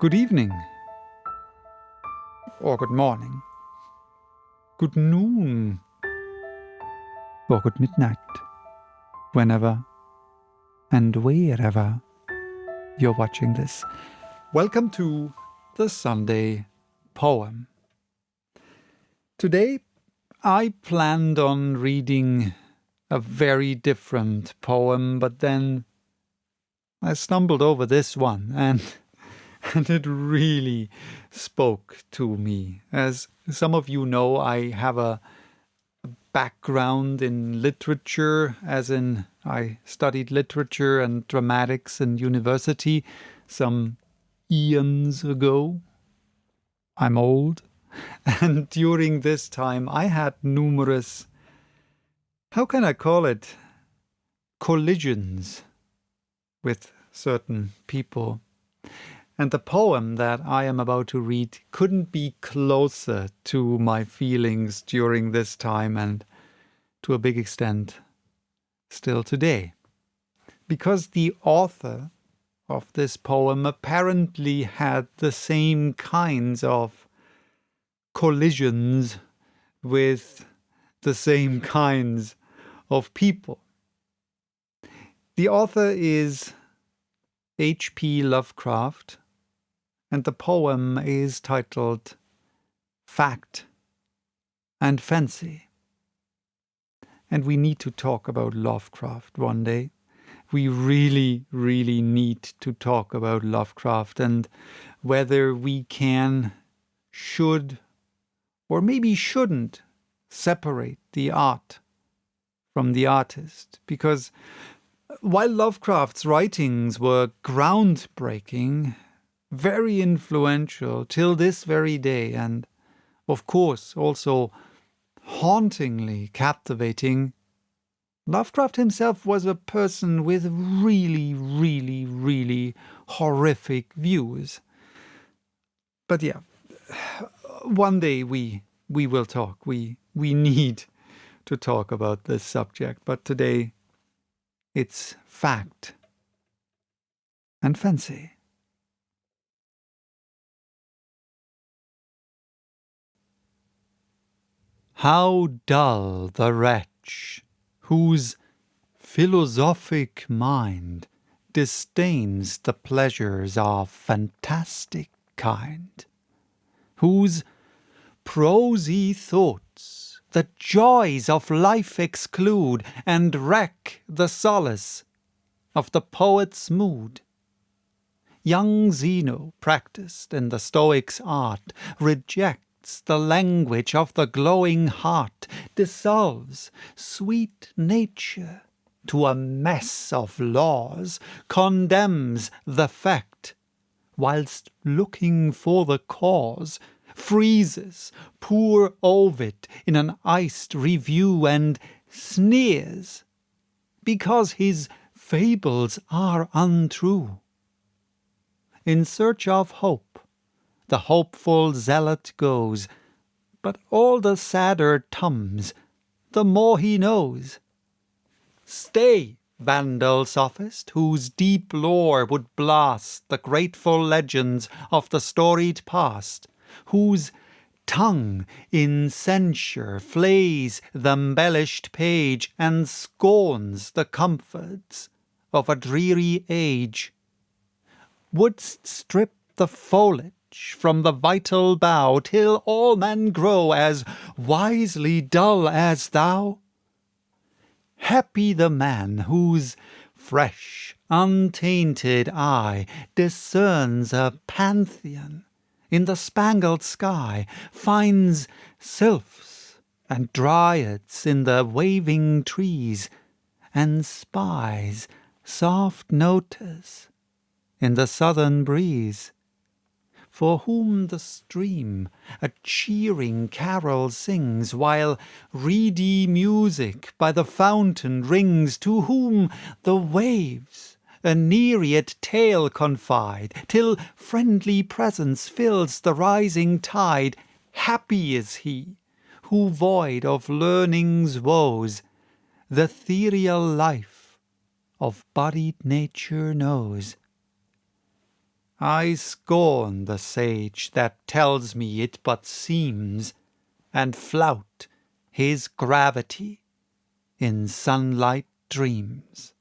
Good evening, or good morning, good noon, or good midnight, whenever and wherever you're watching this. Welcome to the Sunday Poem. Today, I planned on reading a very different poem, but then I stumbled over this one, and it really spoke to me. As some of you know, I have a background in literature, as in I studied literature and dramatics in university some eons ago. I'm old. And during this time, I had numerous, how can I call it, collisions with certain people. And the poem that I am about to read couldn't be closer to my feelings during this time and to a big extent still today. Because the author of this poem apparently had the same kinds of collisions with the same kinds of people. The author is H.P. Lovecraft, and the poem is titled Fact and Fancy. And we need to talk about Lovecraft one day. We really, really need to talk about Lovecraft and whether we can, should, or maybe shouldn't separate the art from the artist. Because while Lovecraft's writings were groundbreaking, very influential till this very day, and of course also hauntingly captivating, Lovecraft himself was a person with really, really, really horrific views. But yeah, one day we will talk. We need to talk about this subject, but today it's fact and fancy. How dull the wretch whose philosophic mind disdains the pleasures of fantastic kind, whose prosy thoughts the joys of life exclude and wreck the solace of the poet's mood. Young Zeno, practised in the Stoic's art, rejects the language of the glowing heart, dissolves sweet nature to a mess of laws, condemns the fact, whilst looking for the cause, freezes poor Ovid in an iced review and sneers because his fables are untrue. In search of hope, the hopeful zealot goes, but all the sadder tums, the more he knows. Stay, vandal sophist, whose deep lore would blast the grateful legends of the storied past, whose tongue in censure flays the embellished page and scorns the comforts of a dreary age. Wouldst strip the foliage from the vital bough till all men grow as wisely dull as thou? Happy the man whose fresh, untainted eye discerns a pantheon in the spangled sky, finds sylphs and dryads in the waving trees, and spies soft notes in the southern breeze. For whom the stream a cheering carol sings, while reedy music by the fountain rings, to whom the waves a nereid tale confide, till friendly presence fills the rising tide. Happy is he, who void of learning's woes, the ethereal life of bodied nature knows. I scorn the sage that tells me it but seems, and flout his gravity in sunlight dreams.